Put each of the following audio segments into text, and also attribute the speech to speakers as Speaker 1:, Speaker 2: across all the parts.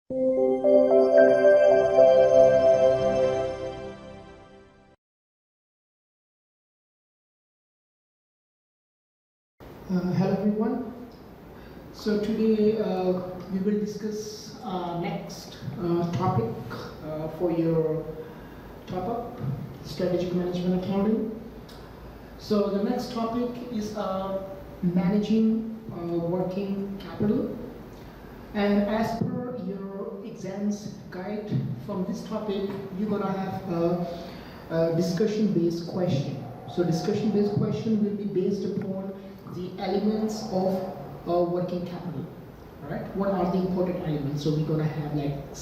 Speaker 1: Hello everyone. So today we will discuss next topic for your top-up, strategic management accounting. So the next topic is managing working capital. And as per your exams guide from this topic, you're gonna have a discussion-based question. So discussion-based question will be based upon the elements of working capital. All right. What are the important elements? So we're gonna have like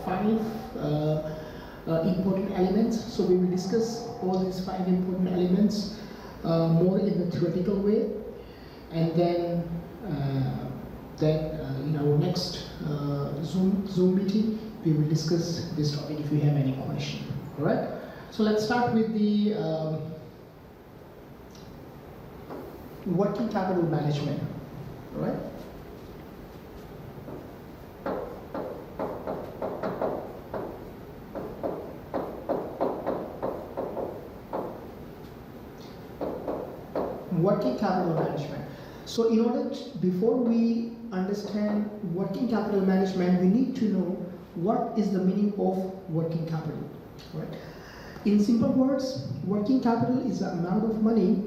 Speaker 1: five important elements. So we will discuss all these five important elements more in the theoretical way, and then in our next Zoom meeting we will discuss this topic if you have any question. All right. So let's start with the working capital management. All right. Working capital management. So in order to, before we understand working capital management, we need to know what is the meaning of working capital. Right? In simple words, working capital is the amount of money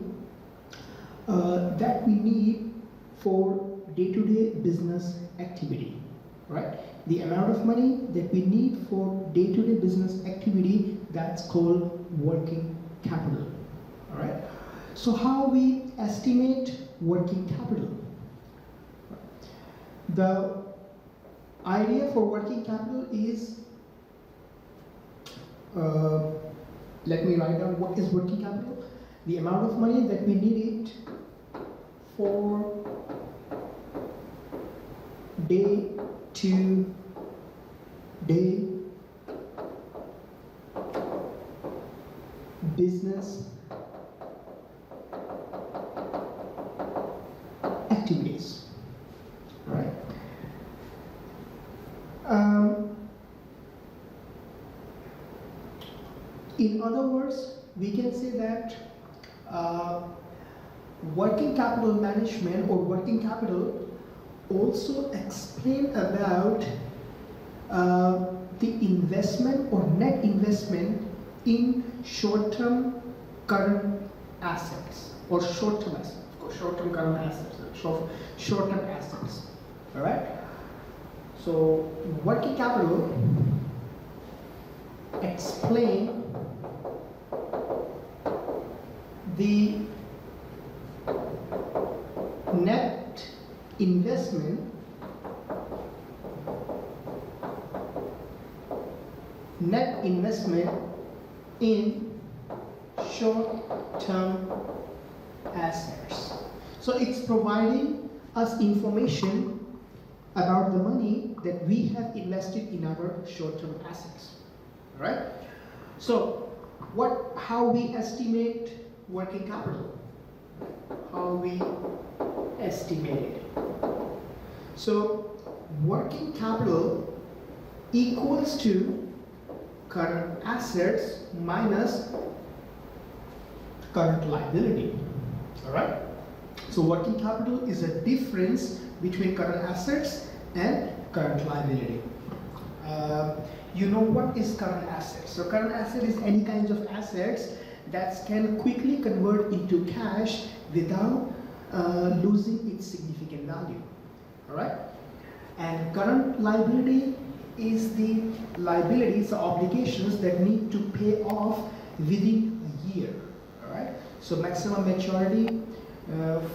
Speaker 1: that we need for day-to-day business activity. Right? The amount of money that we need for day-to-day business activity, that's called working capital. All right? So how we estimate working capital? The idea for working capital is, let me write down what is working capital. The amount of money that we need it for day-to-day business activities, right? In other words, we can say that working capital management or working capital also explain about the investment or net investment in short-term current assets or short-term assets. Short-term current assets, short-term assets. All right. So working capital explain the net investment in short-term assets. So it's providing us information about the money that we have invested in our short-term assets. All right? So how we estimate working capital? How we estimate it? So working capital equals to current assets minus current liability. All right. So working capital is a difference between current assets and current liability. You know what is current assets? So current asset is any kinds of assets that can quickly convert into cash without losing its significant value. All right. And current liability is the liabilities, the obligations that need to pay off within a year. All right. So maximum maturity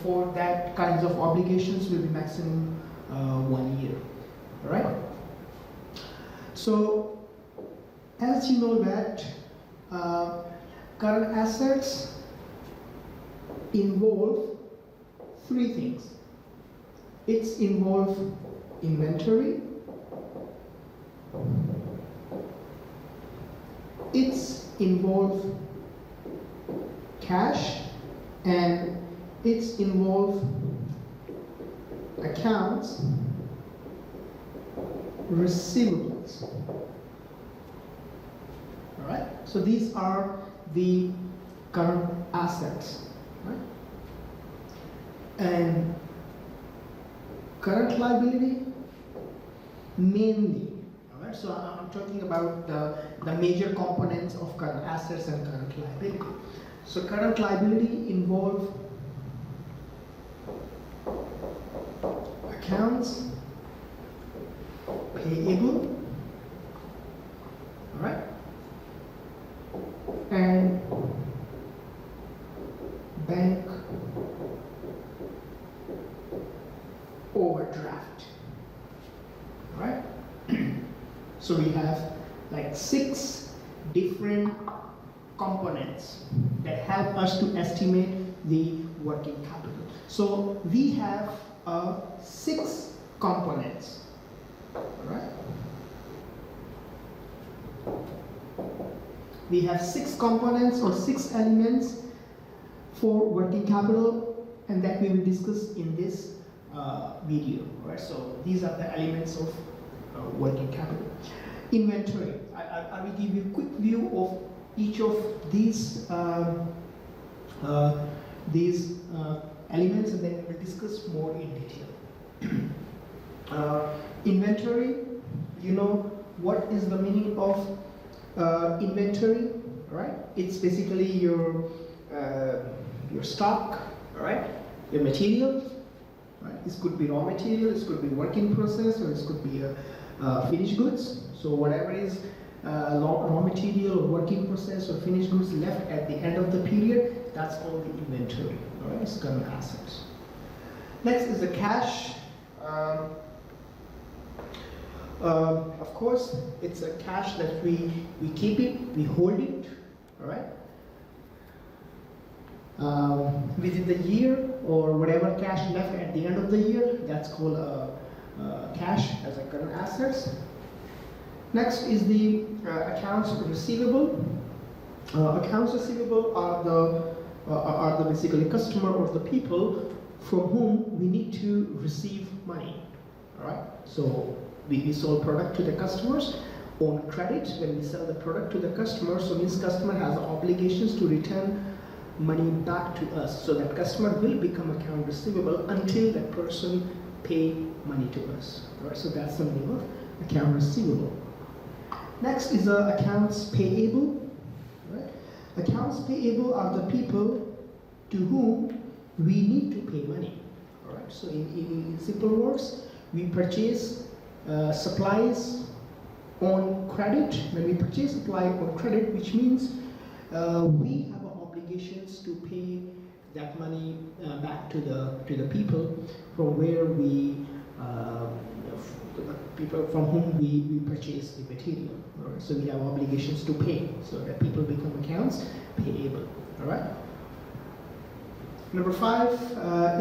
Speaker 1: for that kinds of obligations will be maximum 1 year. All right. So as you know that current assets involve three things. It's involve inventory, it's involve cash, and it's involve accounts receivables. All right. So these are the current assets, right? And current liability mainly. All right. So I'm talking about the major components of current assets and current liability. So current liability involve accounts payable, all right, and bank overdraft, all right. So we have like 6 different components that help us to estimate the working capital. So we have 6 components, all right? We have 6 components or 6 elements for working capital, and that we will discuss in this video, all right? So these are the elements of working capital. Inventory. I will give you a quick view of each of these elements, and then we will discuss more in detail. Inventory, you know what is the meaning of inventory, right? It's basically your stock, all right? Your materials, right? This could be raw material, this could be work in process, or this could be finished goods. So whatever is raw material or work in process or finished goods left at the end of the period, that's called the inventory, all right? It's current assets. Next is the cash. Of course, it's a cash that we keep it, we hold it, all right? Within the year, or whatever cash left at the end of the year, that's called cash as a current assets. Next is the accounts receivable. Accounts receivable are the basically customer or the people from whom we need to receive money. All right. So we sell product to the customers on credit. When we sell the product to the customer, so means customer has obligations to return money back to us. So that customer will become account receivable until that person pay money to us. All right. So that's the name of account receivable. Next is accounts payable. Right? Accounts payable are the people to whom we need to pay money. All right. So in simple words, we purchase supplies on credit. When we purchase supply on credit, which means we have obligations to pay that money back to the people from where we people from whom we purchase the material. All right? So we have obligations to pay, so that people become accounts payable. All right. Number 5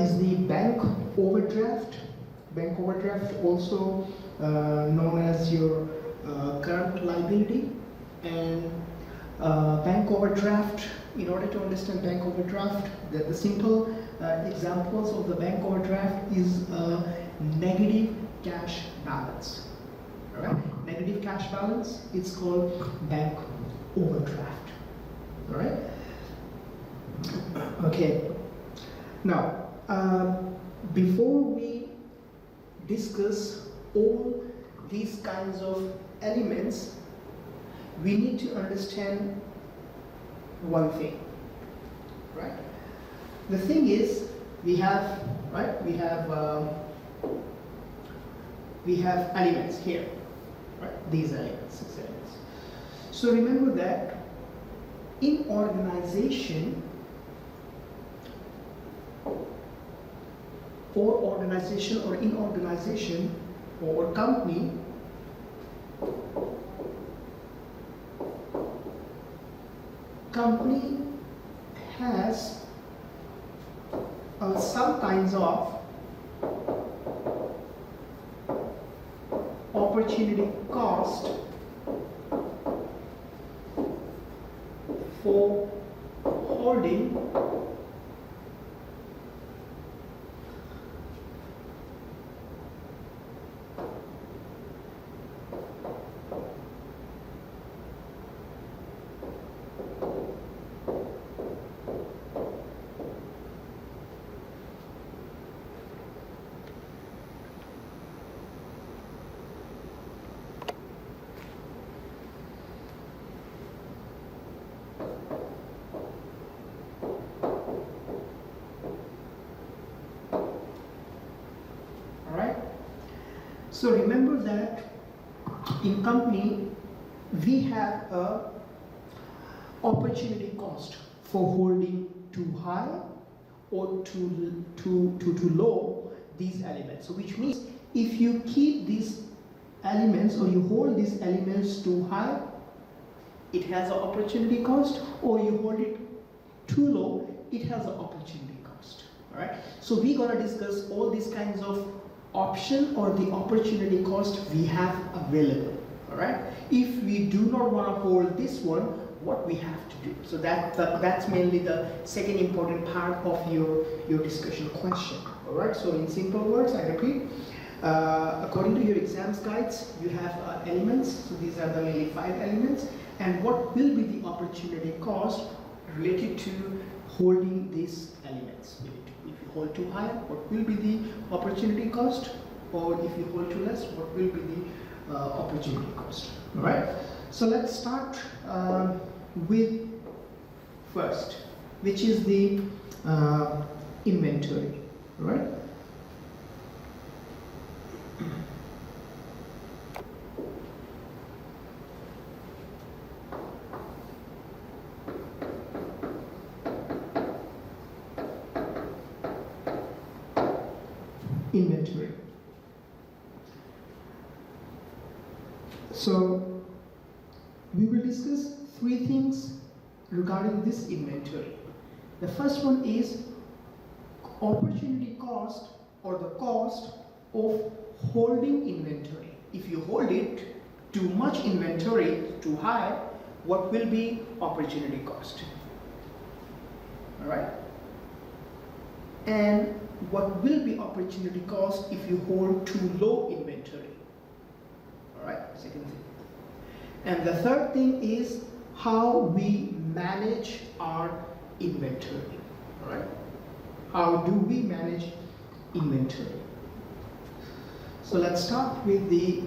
Speaker 1: is the bank overdraft. Bank overdraft, also known as your current liability. And bank overdraft, in order to understand bank overdraft, the simple examples of the bank overdraft is negative cash balance. All right, negative cash balance, it's called bank overdraft. All right. Okay. Now, before we discuss all these kinds of elements, we need to understand one thing, right? The thing is, we have elements here, right? These elements, 6 elements. So remember that in organization, or in organization or company, has some kinds of opportunity cost for holding So remember that in company, we have a opportunity cost for holding too high or too low these elements. So which means if you keep these elements or you hold these elements too high, it has an opportunity cost, or you hold it too low, it has an opportunity cost. All right. So we're gonna discuss all these kinds of option or the opportunity cost we have available. All right. If we do not want to hold this one, what we have to do. So that's mainly the second important part of your discussion question. All right. So in simple words, I repeat. According to your exams guides, you have elements. So these are the mainly 5 elements. And what will be the opportunity cost related to holding these elements? If you hold too high, what will be the opportunity cost? Or if you hold too less, what will be the opportunity cost? All right. So let's start with first, which is the inventory. All right. Inventory. So we will discuss 3 things regarding this inventory. The first one is opportunity cost, or the cost of holding inventory. If you hold it too much inventory, too high, what will be opportunity cost? All right. And what will be opportunity cost if you hold too low inventory? All right, second thing. And the third thing is how we manage our inventory. All right, how do we manage inventory? So let's start with the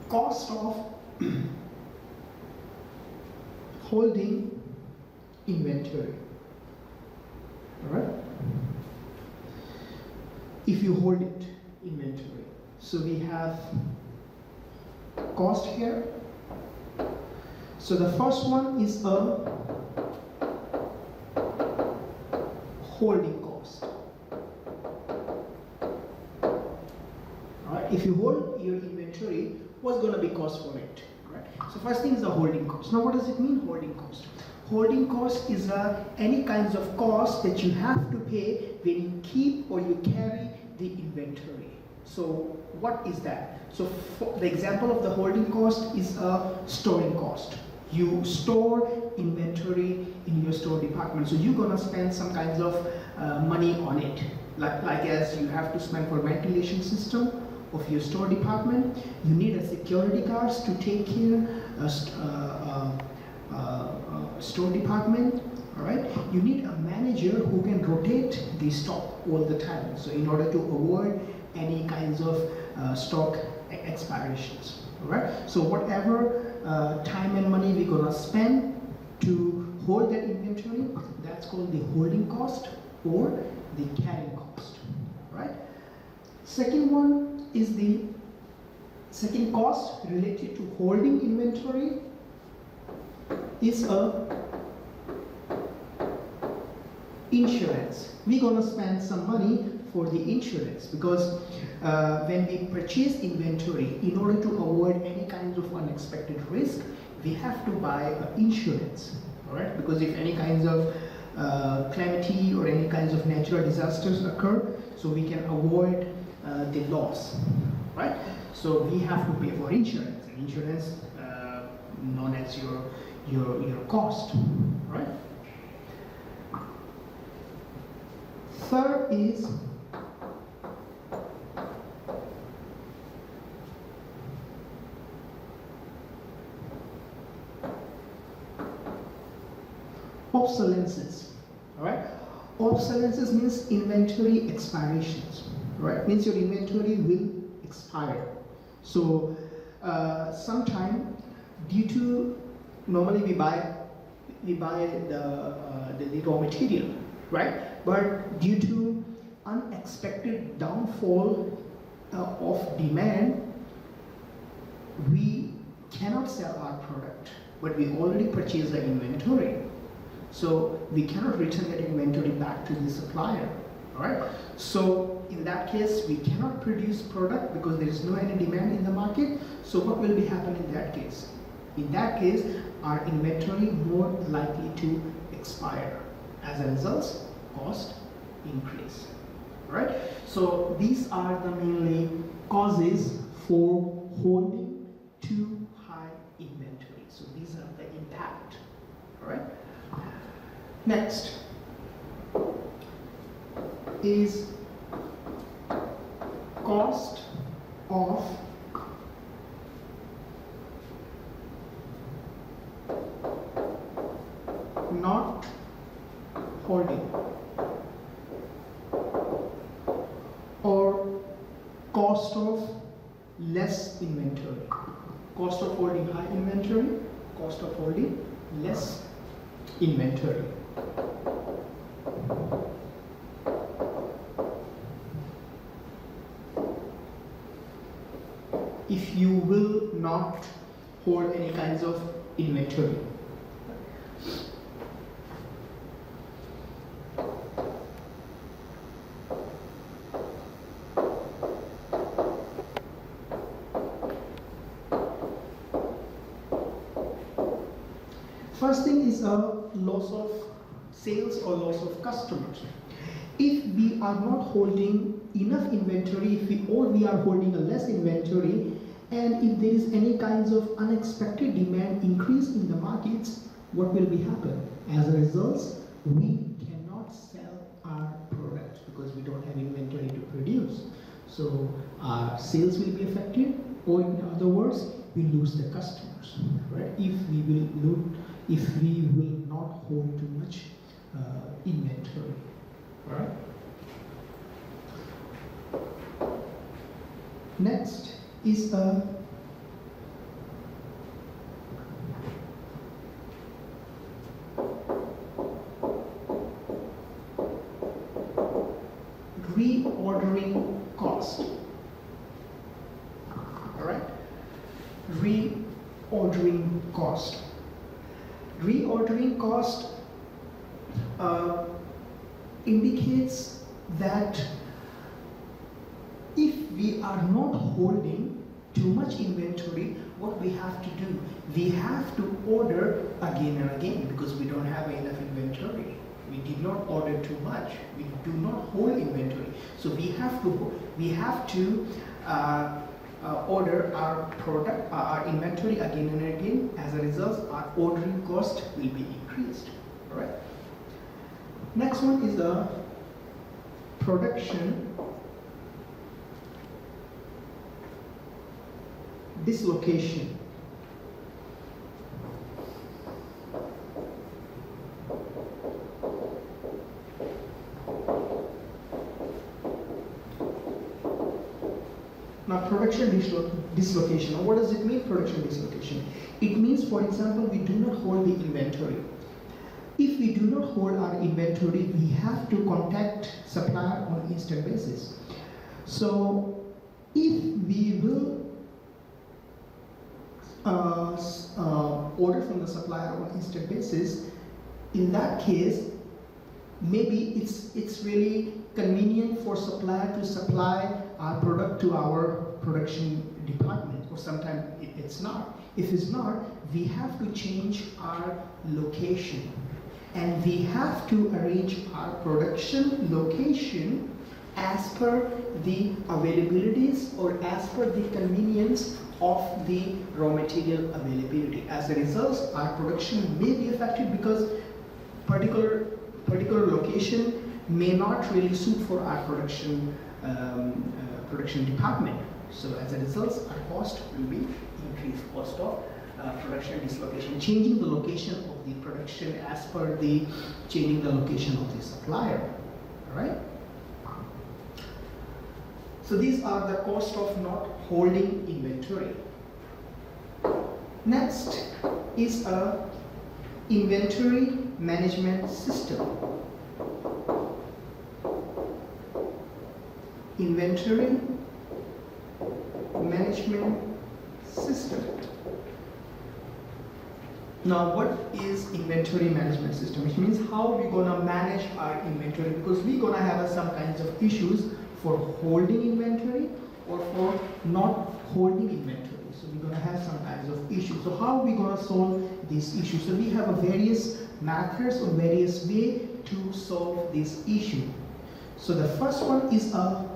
Speaker 1: cost of holding inventory. All right. If you hold it inventory, so we have cost here. So the first one is a holding cost. All right. If you hold your inventory, what's going to be cost for it? Right? So first thing is the holding cost. Now what does it mean, holding cost? Holding cost is any kinds of cost that you have to pay when you keep or you carry the inventory. So what is that? So for the example of the holding cost is a storing cost. You store inventory in your store department, so you're going to spend some kinds of money on it, like as you have to spend for ventilation system of your store department. You need a security guards to take care store department. All right. You need a manager who can rotate the stock all the time. So in order to avoid any kinds of stock expirations. All right. So whatever time and money we're gonna spend to hold that inventory, that's called the holding cost or the carrying cost. All right. Second one is the second cost related to holding inventory is a insurance. We're gonna spend some money for the insurance because when we purchase inventory, in order to avoid any kinds of unexpected risk, we have to buy insurance. All right, because if any kinds of calamity or any kinds of natural disasters occur, so we can avoid the loss, right? So we have to pay for insurance, and insurance known as your cost, right? Third is obsolescence. All right, obsolescence means inventory expirations, right? Means your inventory will expire. So sometime due to, normally we buy the raw material, right? But due to unexpected downfall of demand, we cannot sell our product, but we already purchased the inventory. So we cannot return that inventory back to the supplier, alright? So in that case, we cannot produce product because there is no any demand in the market. So what will be happening in that case? In that case, our inventory more likely to expire. As a result, cost increase, right? So these are the mainly causes for holding too high inventory. So these are the impact, all right? Next is cost of not holding, or cost of less inventory. Cost of holding high inventory, cost of holding less inventory. If you will not hold any kinds of inventory. First thing is a loss of sales or loss of customers. If we are not holding enough inventory, if we are holding a less inventory, and if there is any kinds of unexpected demand increase in the markets, what will be happen? As a result, we cannot sell our product because we don't have inventory to produce. So our sales will be affected, or in other words, we lose the customers, right? If we will not hold too much inventory, right? Next is a reordering cost. All right? Reordering cost. Reordering cost indicates that if we are not holding too much inventory, what we have to do? We have to order again and again because we don't have enough inventory. We did not order too much. We do not hold inventory. So we have to order our product, our inventory again and again. As a result, our ordering cost will be increased. All right. Next one is the production dislocation. Now, production dislocation. Now, what does it mean, production dislocation? It means, for example, we do not hold the inventory. If we do not hold our inventory, we have to contact supplier on instant basis. So, if we will order from the supplier on instant basis, in that case, maybe it's really convenient for supplier to supply our product to our production department, or sometimes it's not. If it's not, we have to change our location, and we have to arrange our production location as per the availabilities or as per the convenience of the raw material availability. As a result, our production may be affected because particular location may not really suit for our production department. So as a result, our cost will be increased. Cost of production dislocation, changing the location of the production as per the changing the location of the supplier. Alright? So these are the cost of not holding inventory. Next is a inventory management system. Inventory management system. Now, what is inventory management system? Which means how we're gonna manage our inventory, because we're gonna have some kinds of issues for holding inventory or for not holding inventory. So we're gonna have some kinds of issues. So how are we gonna solve these issues? So we have a various methods or various way to solve this issue. So the first one is a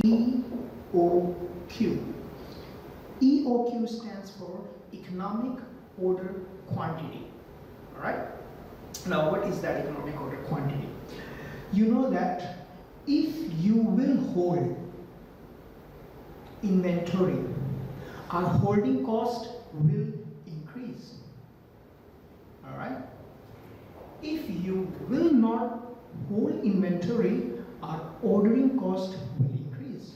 Speaker 1: EOQ. EOQ stands for Economic Order Quantity. Alright? Now, what is that economic order quantity? You know that if you will hold inventory, our holding cost will increase. Alright? If you will not hold inventory, our ordering cost will increase.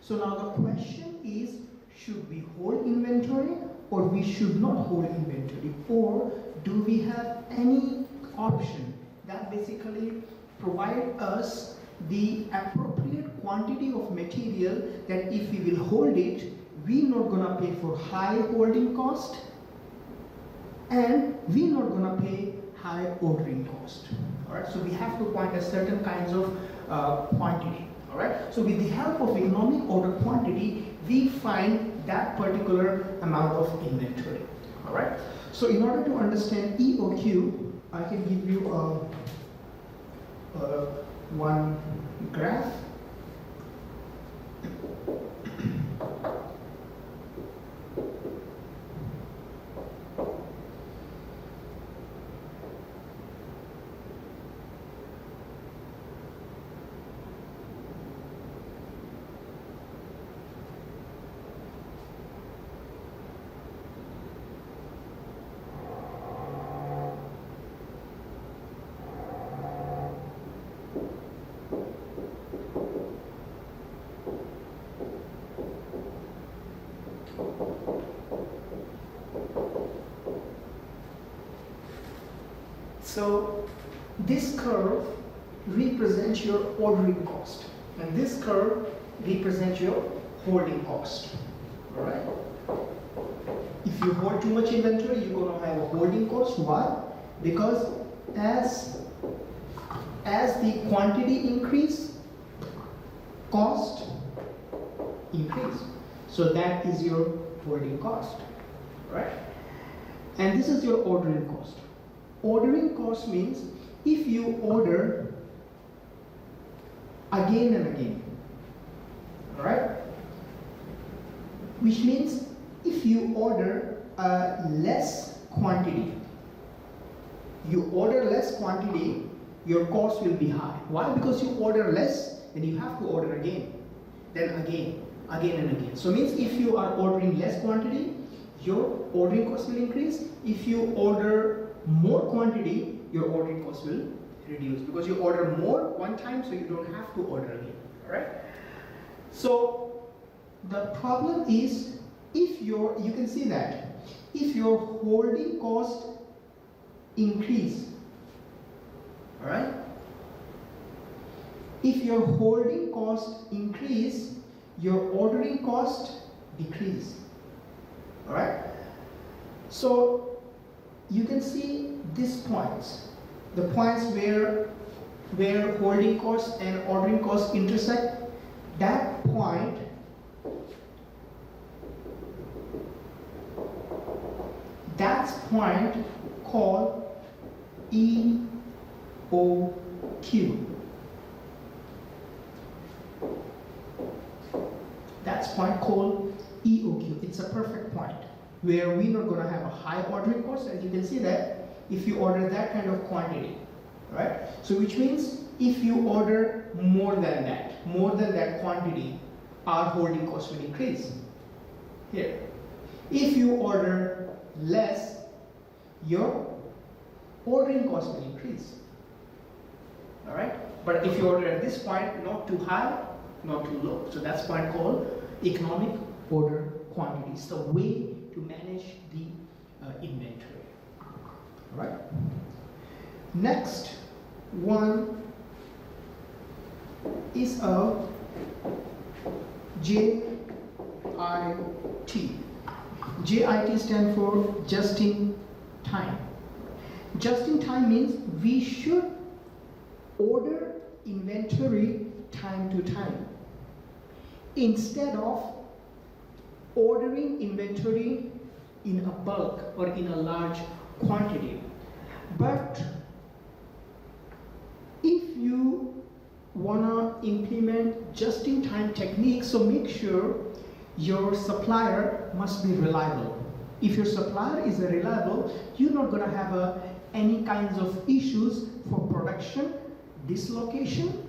Speaker 1: So now the question is, should we hold inventory or we should not hold inventory? Or do we have any option that basically provide us the appropriate quantity of material that if we will hold it, we're not gonna pay for high holding cost and we're not gonna pay high ordering cost. Alright, so we have to find a certain kinds of quantity. Alright, so with the help of economic order quantity, we find that particular amount of inventory. Alright, so in order to understand EOQ, I can give you one graph. So this curve represents your ordering cost, and this curve represents your holding cost. Alright? If you hold too much inventory, you're going to have a holding cost. Why? Because as the quantity increase, cost increase. So that is your holding cost. Right? And this is your ordering cost. Ordering cost means if you order again and again, alright? Which means if you order less quantity, you order less quantity, your cost will be high. Why? Because you order less, then you have to order again, then again and again. So means if you are ordering less quantity, your ordering cost will increase. If you order more quantity, your ordering cost will reduce because you order more one time, so you don't have to order again. Alright? So the problem is if you can see that if your holding cost increase, alright? If your holding cost increase, your ordering cost decrease. Alright? So you can see these points, the points where holding cost and ordering cost intersect. That point called EOQ. That's point called EOQ. It's a perfect point where we're not going to have a high ordering cost, and you can see that if you order that kind of quantity, right? So which means if you order more than that quantity, our holding cost will increase. Here, if you order less, your ordering cost will increase. all right? But if you order at this point, not too high, not too low. So that's point called economic order quantity. It's the way to manage the inventory, all right? Next one is a JIT. JIT stands for just in time. Just in time means we should order inventory time to time instead of ordering inventory in a bulk or in a large quantity. But if you want to implement just-in-time techniques, so make sure your supplier must be reliable. If your supplier is reliable, you're not going to have any kinds of issues for production, dislocation,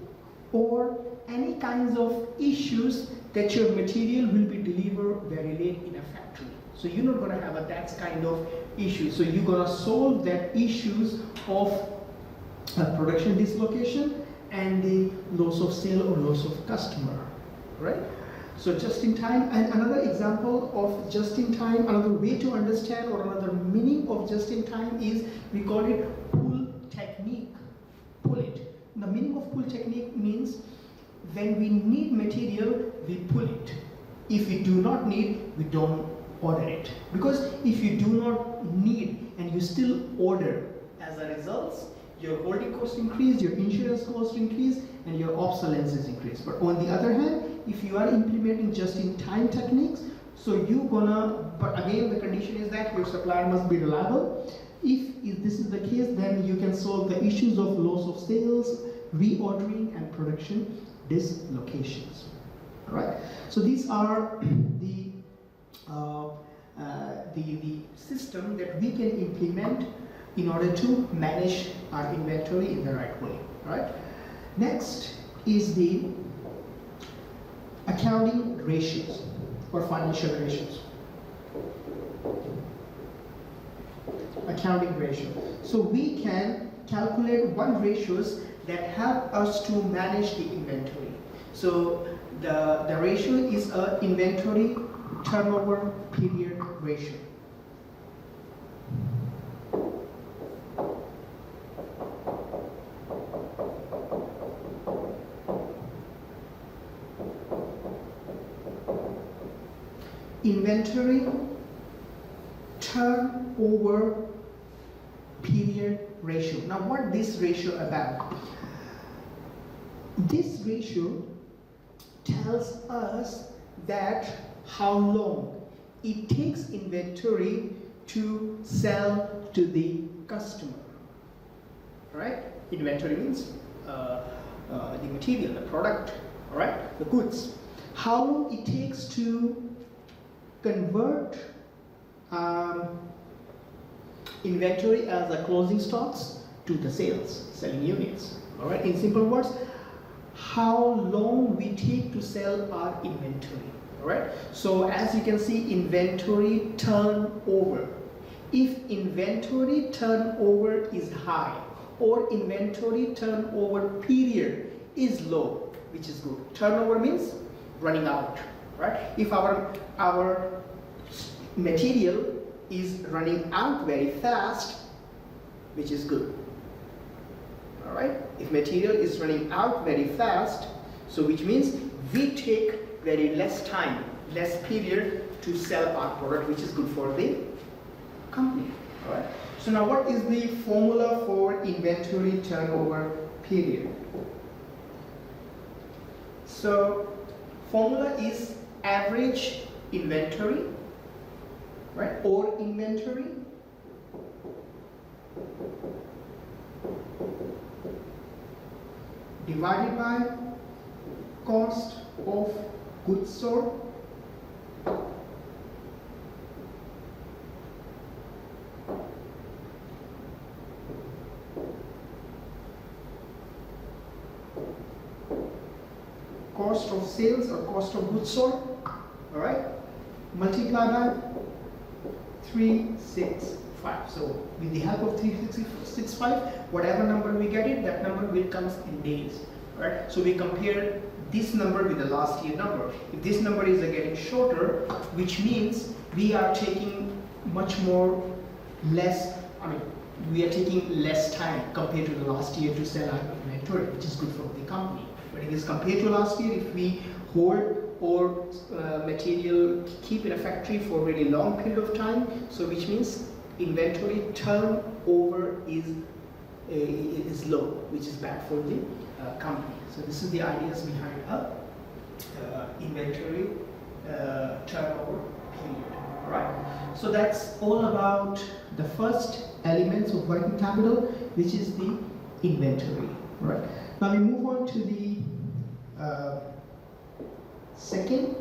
Speaker 1: or any kinds of issues that your material will be delivered very late in a factory. So you're not going to have that kind of issue. So you're going to solve that issues of production dislocation and the loss of sale or loss of customer, right? So just in time, and another example of just in time, another way to understand or another meaning of just in time is we call it pull technique. Pull it. The meaning of pull technique means when we need material, we pull it. If we do not need, we don't order it. Because if you do not need and you still order, as a result, your holding cost increase, your insurance cost increase, and your obsolescence is increased. But on the other hand, if you are implementing just-in-time techniques, so you're gonna, but again, the condition is that your supplier must be reliable. If this is the case, then you can solve the issues of loss of sales, reordering, and production dislocations. All right. So these are the system that we can implement in order to manage our inventory in the right way. All right. Next is the accounting ratios or financial ratios. Accounting ratio. So we can calculate one ratios that help us to manage the inventory. So the ratio is a inventory turnover period ratio. Inventory turnover period ratio. Now what this ratio about? This ratio tells us that how long it takes inventory to sell to the customer. Right? Inventory means the material, the product, all right, the goods. How long it takes to convert inventory as a closing stocks to the selling units. All right, in simple words, how long we take to sell our inventory. All right, so as you can see, inventory turnover. If inventory turnover is high or inventory turnover period is low, which is good. Turnover means running out, right? If our material is running out very fast, which is good. All right, if material is running out very fast, so which means we take very less time, less period to sell our product, which is good for the company. All right, so now what is the formula for inventory turnover period? So formula is average inventory, right, or inventory divided by cost of goods sold cost of sales or cost of goods sold, all right, multiply by 365. So with the help of 365, whatever number we get it, that number will come in days, right? So we compare this number with the last year number. If this number is getting shorter, which means we are taking much more less, we are taking less time compared to the last year to sell our inventory, which is good for the company. But it is compared to last year, if we hold or material keep in a factory for a really long period of time, so which means inventory turnover is low, which is bad for the company. So this is the ideas behind inventory turnover period, right? So that's all about the first elements of working capital, which is the inventory, right? Now we move on to the second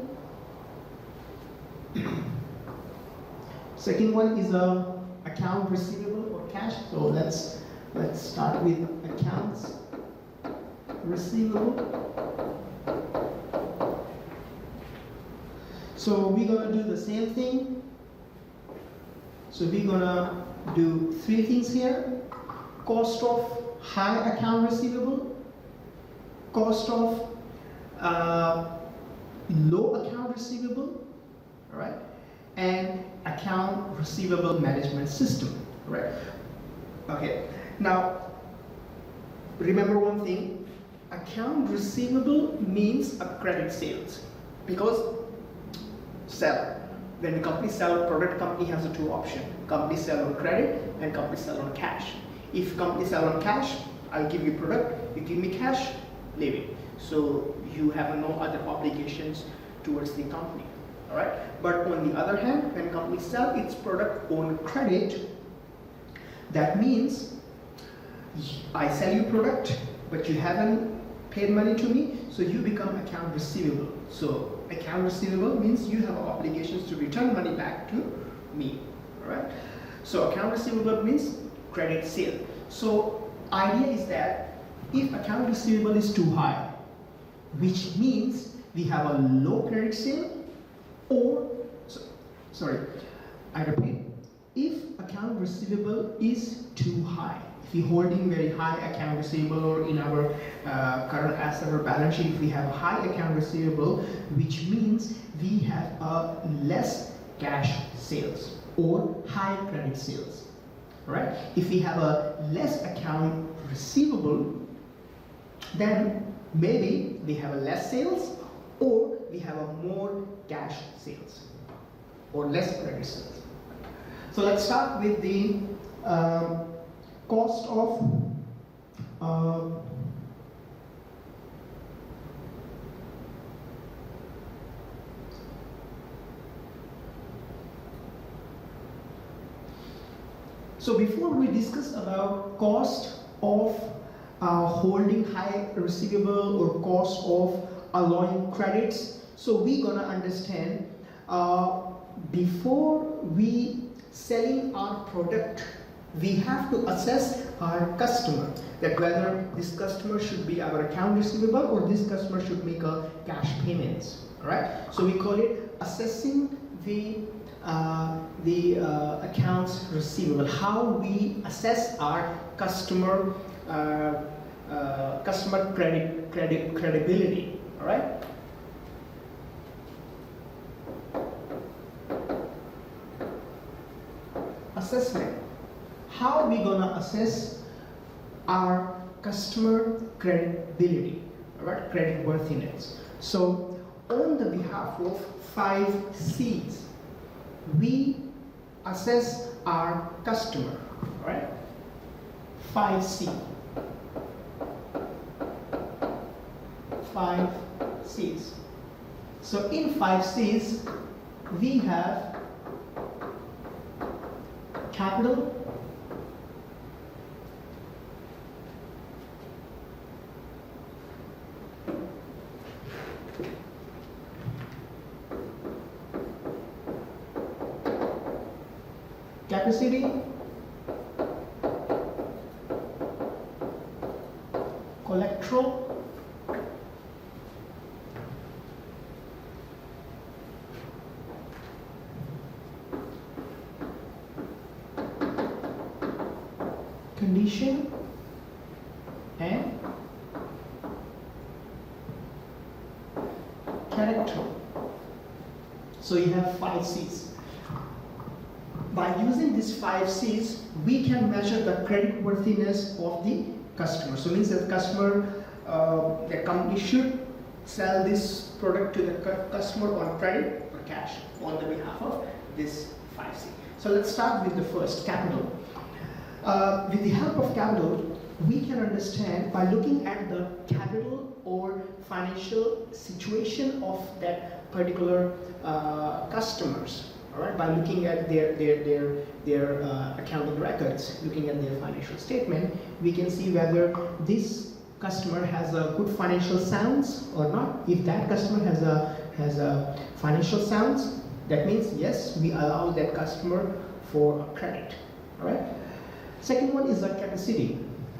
Speaker 1: one is account receivable or cash. So let's start with accounts receivable. So we're gonna do the same thing. So we're gonna do three things here: cost of high account receivable, cost of low account receivable, all right, and account receivable management system, right? Okay, now remember one thing: account receivable means a credit sales, because when the company sell product, company has two options: company sell on credit and company sell on cash. If company sell on cash, I'll give you product, you give me cash, leave it. So you have no other obligations towards the company, all right? But on the other hand, when company sell its product on credit, that means I sell you product, but you haven't paid money to me, so you become account receivable. So account receivable means you have obligations to return money back to me, all right? So account receivable means credit sale. So idea is that if account receivable is too high, which means we have a low credit sale, or I repeat, if account receivable is too high, if we're holding very high account receivable, or in our current asset or balance sheet, if we have a high account receivable, which means we have a less cash sales or high credit sales, right? If we have a less account receivable, then maybe we have a less sales, or we have a more cash sales or less credit sales. So let's start with the cost of so before we discuss about cost of holding high receivable or cost of allowing credits, so we're gonna understand before we selling our product, we have to assess our customer, that whether this customer should be our account receivable or this customer should make a cash payments, all right? So we call it assessing the accounts receivable, how we assess our customer credibility, all right? Assessment. How are we gonna assess our customer credibility, all right? Credit worthiness. So on the behalf of 5 C's, we assess our customer, all right? 5 C's. So in 5 C's, we have capital, capacity, collateral, condition, character. So you have 5 C's. By using these 5 C's, we can measure the creditworthiness of the customer. So it means that the customer, the company should sell this product to the customer on credit or cash on the behalf of this 5C. So let's start with the first, capital. With the help of capital, we can understand by looking at the capital or financial situation of that particular customers. All right, by looking at their accounting records, looking at their financial statement, we can see whether this customer has a good financial sounds or not. If that customer has a financial sounds, that means yes, we allow that customer for a credit. All right. Second one is a capacity.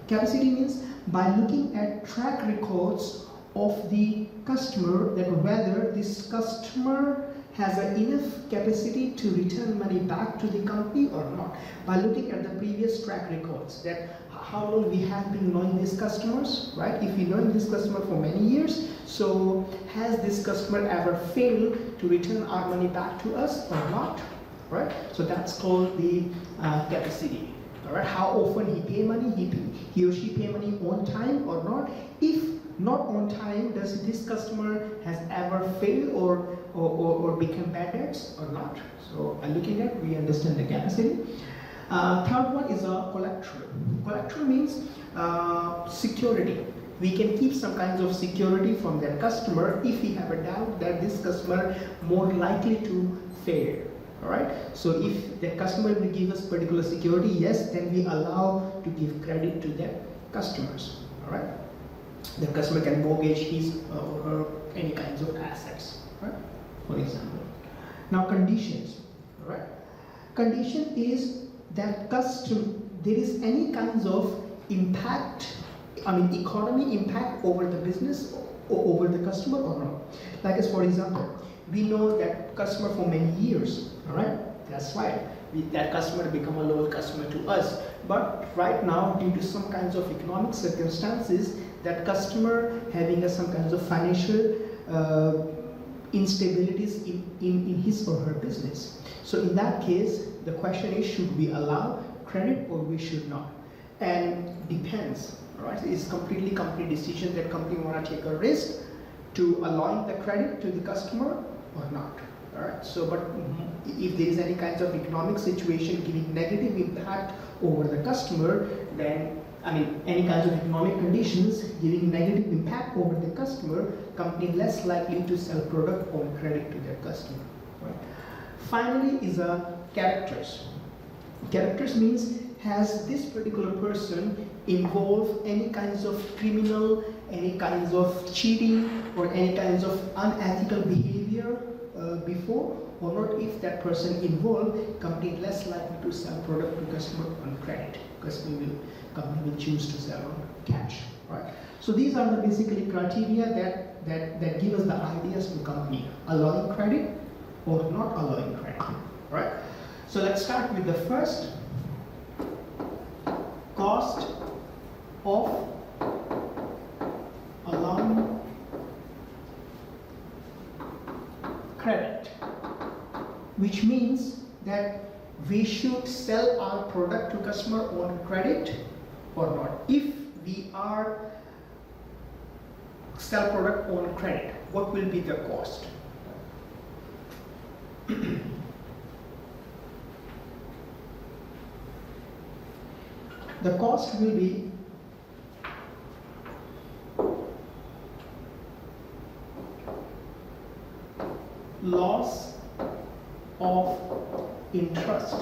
Speaker 1: Capacity means by looking at track records of the customer, that whether this customer has enough capacity to return money back to the company or not. By looking at the previous track records, that how long we have been knowing these customers, right? If we know this customer for many years, so has this customer ever failed to return our money back to us or not, right? So that's called the capacity. All right, how often he pay money, he or she pay money on time or not. If not on time, does this customer has ever failed or become bad debts or not? So by looking at, we understand the capacity. Third one is a collateral. Collateral means security. We can keep some kinds of security from that customer if we have a doubt that this customer more likely to fail. All right. So if the customer will give us particular security, yes, then we allow to give credit to their customers. All right. The customer can mortgage his or her any kinds of assets, right? For example. Now conditions. All right. Condition is that there is any kinds of impact, economy impact over the business or over the customer or not. Like as for example, we know that customer for many years, all right? That's right. That customer become a loyal customer to us. But right now, due to some kinds of economic circumstances, that customer having some kinds of financial instabilities in his or her business. So in that case, the question is, should we allow credit or we should not? And depends, right? It's completely company decision that company want to take a risk to allowing the credit to the customer or not. All right. So, but if there is any kinds of economic situation giving negative impact over the customer, then any kinds of economic conditions giving negative impact over the customer, company less likely to sell product on credit to their customer. Right. Finally, is characters. Characters means, has this particular person involved any kinds of criminal, any kinds of cheating, or any kinds of unethical behavior before, or not? If that person involved, company less likely to sell product to customer on credit. Company will choose to sell on cash. Right. So these are the basically criteria that give us the ideas to company, allowing credit or not allowing credit. Right. So let's start with the first, cost of allowing credit, which means that we should sell our product to customer on credit or not. If we are sell product on credit, what will be the cost? The cost will be loss of interest.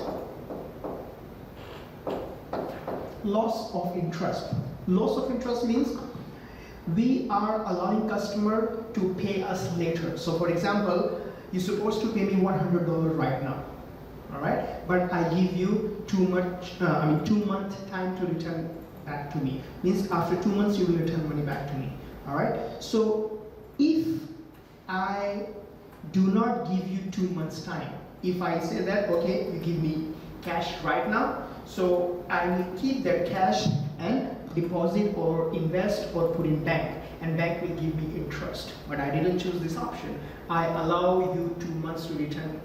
Speaker 1: Loss of interest. Loss of interest means we are allowing customer to pay us later. So for example, you're supposed to pay me $100 right now. All right, but I give you 2 month time to return back to me. Means after 2 months you will return money back to me. All right. So if I do not give you 2 months time, if I say that okay, you give me cash right now, so I will keep that cash and deposit or invest or put in bank. and bank will give me interest. But I didn't choose this option. I allow you 2 months to return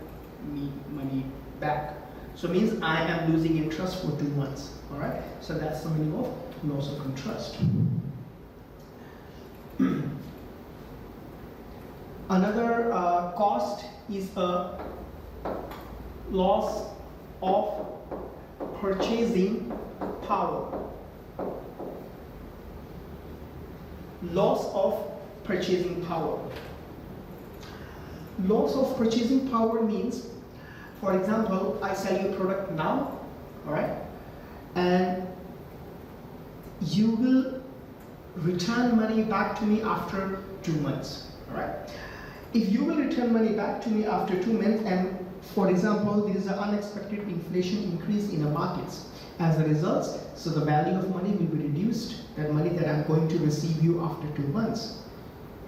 Speaker 1: me money back. So means I am losing interest for 2 months. All right. So that's the meaning of loss of interest. Another cost is a loss of purchasing power. Loss of purchasing power. Loss of purchasing power means, for example, I sell you a product now, all right, and you will return money back to me after 2 months, all right. If you will return money back to me after 2 months, and for example, there is an unexpected inflation increase in the markets, as a result, so the value of money will be reduced, that money that I'm going to receive you after 2 months.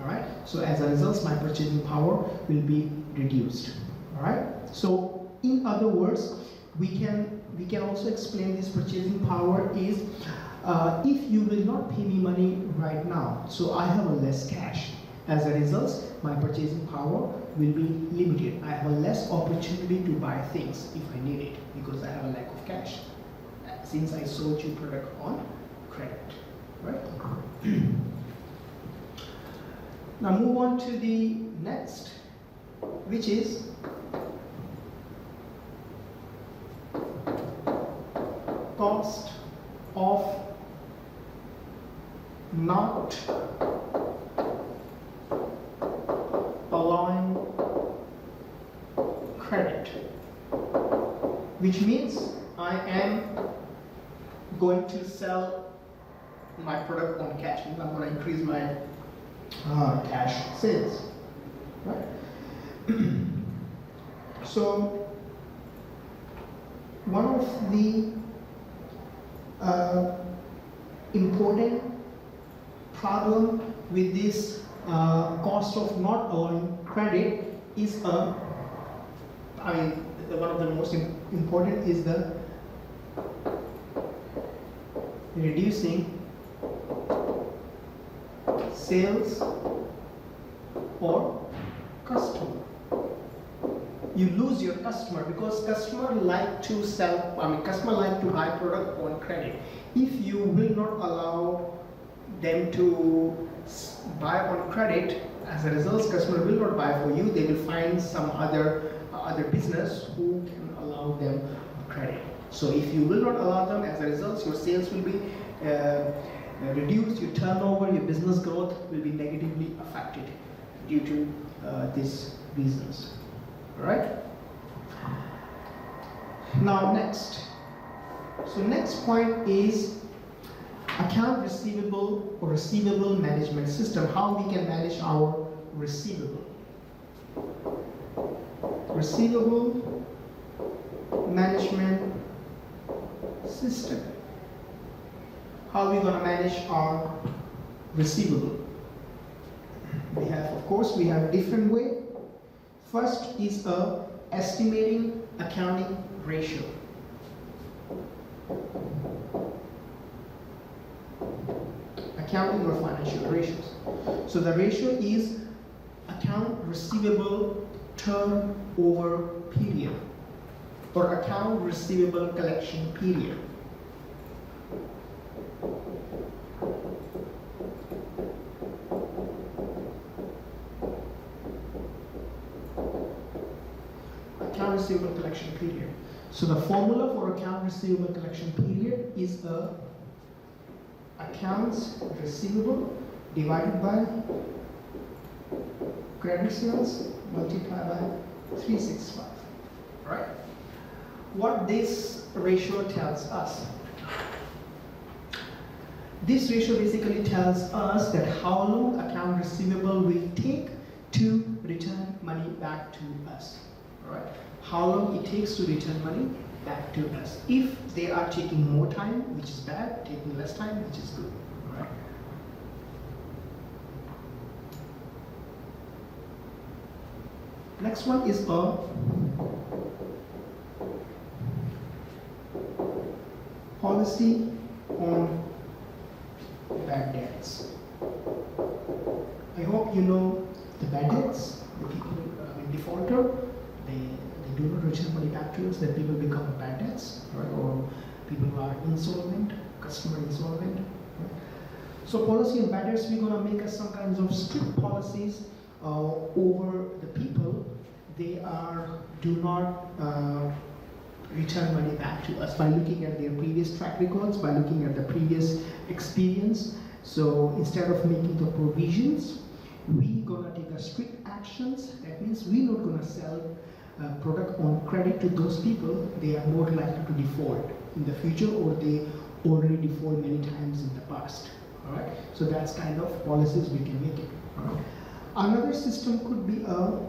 Speaker 1: All right. So as a result, my purchasing power will be reduced. All right. So in other words, we can also explain this purchasing power is if you will not pay me money right now, so I have a less cash. As a result, my purchasing power will be limited. I have a less opportunity to buy things if I need it because I have a lack of cash, since I sold you product on credit, right? Now move on to the next, which is cost of not allowing credit, which means I am going to sell my product on cash. I'm going to increase my cash sales, right? So one of the important problem with this cost of not allowing credit is one of the most important is the reducing sales or customer. You lose your customer because customer like to customer like to buy product on credit. If you will not allow them to buy on credit, as a result, customer will not buy for you. They will find some other business who can allow them credit. So if you will not allow them, as a result, your sales will be reduced, your turnover, your business growth will be negatively affected due to these reasons. All right. Now next. So next point is account receivable or receivable management system. How we can manage our receivable. Receivable management system. How are we going to manage our receivable? We have different way. First is estimating accounting ratio. Accounting or financial ratios. So the ratio is account receivable turnover period or account receivable collection period. Account receivable collection period. So the formula for account receivable collection period is accounts receivable divided by credit sales multiplied by 365. Right? What this ratio tells us? This ratio basically tells us that how long account receivable will take to return money back to us. Right? How long it takes to return money back to us. If they are taking more time, which is bad, taking less time, which is good. Right? Next one is policy on bad debts. you know the bad debts, the people in defaulter, they do not return money back to us, that people become bad debts, right? Or people who are insolvent, customer insolvent. Right? So policy on bad debts, we're going to make us some kinds of strict policies over the people. They do not return money back to us by looking at their previous track records, by looking at the previous experience. So instead of making the provisions, we're gonna take a strict actions. That means we're not gonna sell a product on credit to those people. They are more likely to default in the future, or they already default many times in the past. All right. So that's kind of policies we can make it. All right. Another system could be a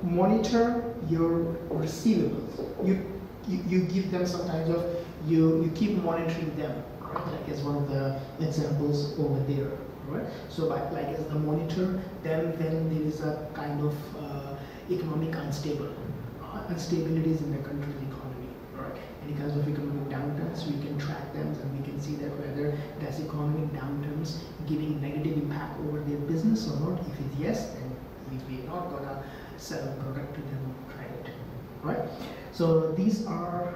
Speaker 1: monitor your receivables. You give them some kinds of, you keep monitoring them, right? Like as one of the examples over there, right? So like as the monitor, then there is a kind of economic instabilities in the country's economy, right? Any kinds of economic downturns, we can track them and we can see that whether that's economic downturns giving negative impact over their business or not. If it's yes, then we're not gonna sell a product to them on credit, right? So these are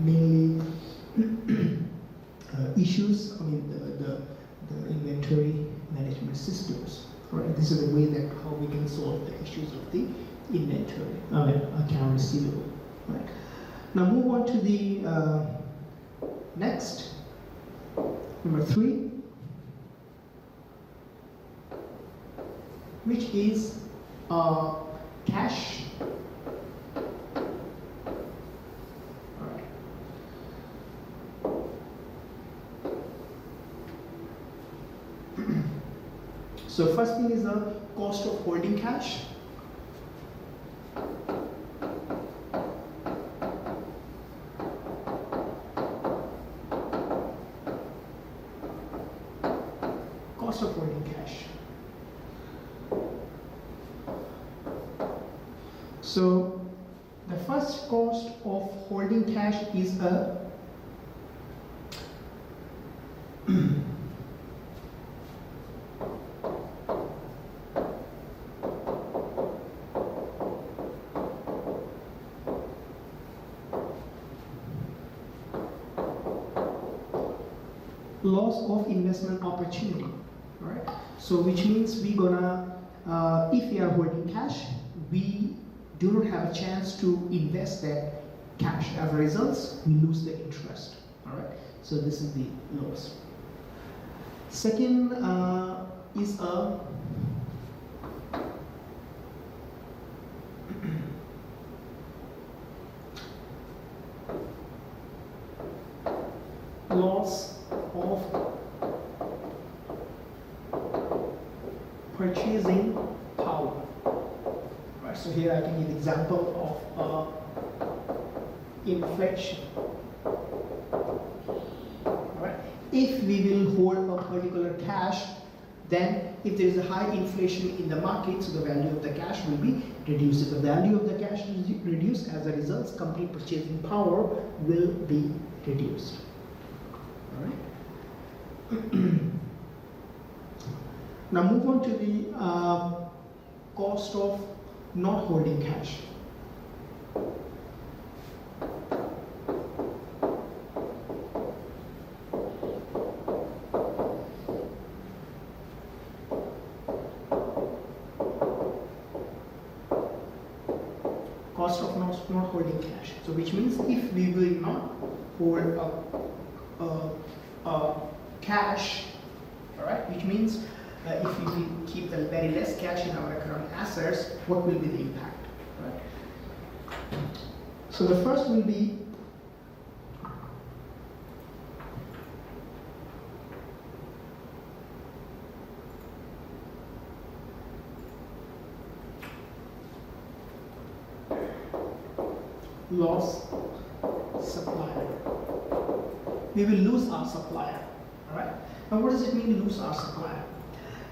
Speaker 1: mainly issues. I mean the inventory management systems, right? This is the way that how we can solve the issues of the inventory, account receivable, right? Now move on to the next, number 3, which is cash. All right. So first thing is the cost of holding cash. Cost of holding cash. So the first cost of holding cash is a loss of investment opportunity, right? So which means we gonna, if we are holding cash, we do not have a chance to invest that cash. As a result, we lose the interest, all right? So this is the loss. Second is a loss of purchasing power. Right, so here I can give example of inflation. Right, if we will hold a particular cash, then if there is a high inflation in the market, so the value of the cash will be reduced. If the value of the cash is reduced, as a result, company purchasing power will be reduced. All right. Now move on to the cost of not holding cash. Cost of not holding cash. So which means if we will not hold cash, all right, which means if we will keep the very less cash in our current assets, what will be the impact, right? So the first will be loss supplier. We will lose our supplier, all right? Now what does it mean to lose our supplier?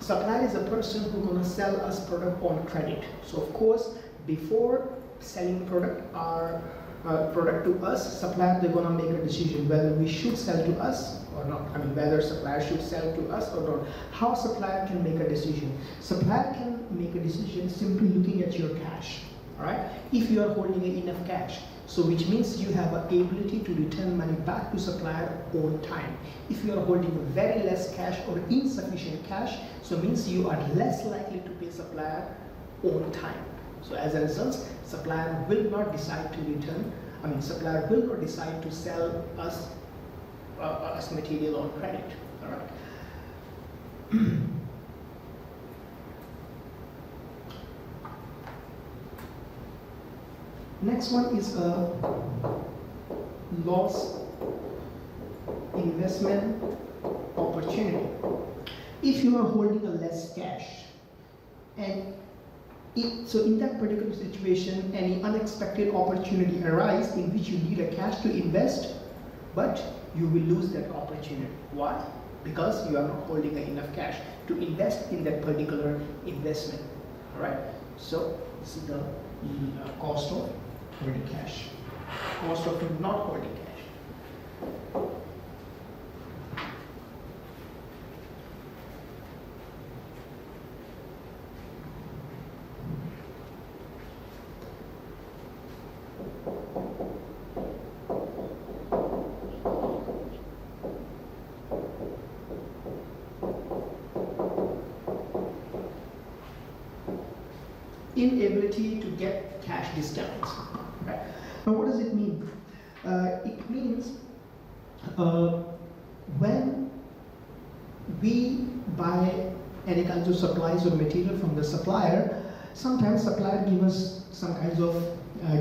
Speaker 1: Supplier is a person who's going to sell us product on credit. So of course, before selling product, our product to us, supplier, they're gonna make a decision whether we should sell to us or not. I mean, whether supplier should sell to us or not. How supplier can make a decision? Supplier can make a decision simply looking at your cash. All right. If you are holding enough cash, so which means you have an ability to return money back to supplier on time. If you are holding very less cash or insufficient cash, so means you are less likely to pay supplier on time. So as a result, supplier will not decide to return. I mean, supplier will not decide to sell us material on credit. All right. Next one is a loss investment opportunity. If you are holding a less cash, and so in that particular situation, any unexpected opportunity arises in which you need a cash to invest, but you will lose that opportunity. Why? Because you are not holding enough cash to invest in that particular investment. All right. So this is the cost of holding cash. Cost of not holding cash. Inability to get cash discounts. Right? Now, what does it mean? It means when we buy any kinds of supplies or material from the supplier, sometimes supplier gives us some kinds of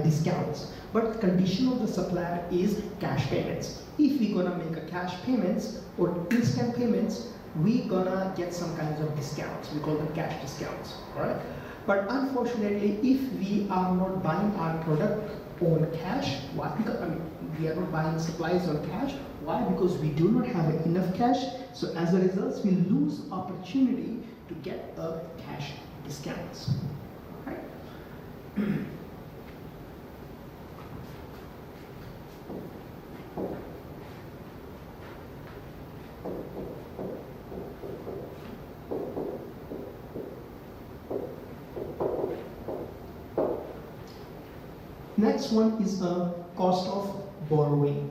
Speaker 1: discounts. But the condition of the supplier is cash payments. If we're gonna make a cash payments or instant payments, we're gonna get some kinds of discounts. We call them cash discounts. All right. But unfortunately, if we are not buying our product on cash, why? Because we are not buying supplies on cash. Why? Because we do not have enough cash. So as a result, we lose opportunity to get a cash discounts. Right? Next one is a cost of borrowing.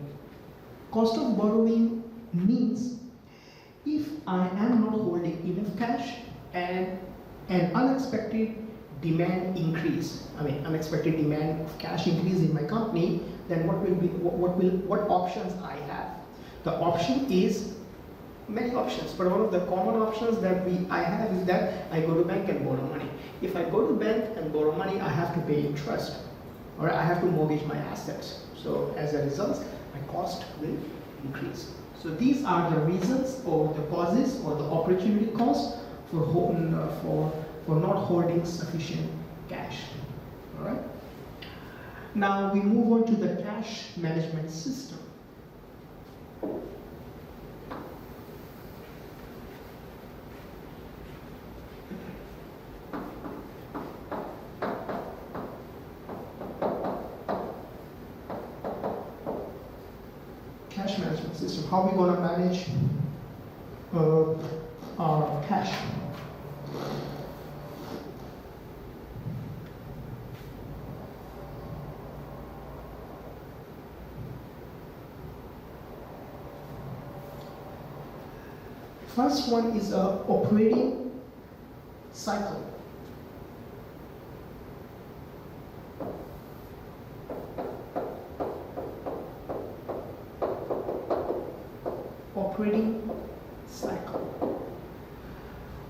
Speaker 1: Cost of borrowing means if I am not holding enough cash and an unexpected demand increase, unexpected demand of cash increase in my company, then what options I have? The option is many options, but one of the common options that I have is that I go to bank and borrow money. If I go to bank and borrow money, I have to pay interest. Or I have to mortgage my assets. So as a result, my cost will increase. So these are the reasons or the causes or the opportunity cost for not holding sufficient cash. All right. Now we move on to the cash management system. Cash management system. How are we going to manage our cash? First one is a operating cycle. Operating cycle.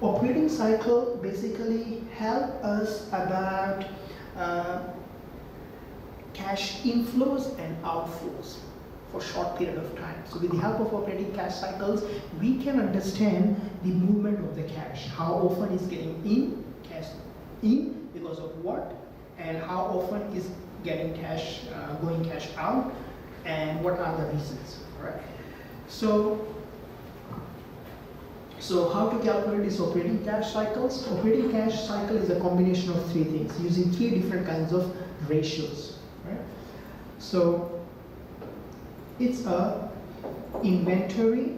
Speaker 1: Operating cycle basically help us about cash inflows and outflows for short period of time. So with the help of operating cash cycles, we can understand the movement of the cash, how often is getting in, cash in because of what, and how often is getting cash, going cash out, and what are the reasons, right? So how to calculate these operating cash cycles? Operating cash cycle is a combination of three things using three different kinds of ratios, right? So it's a inventory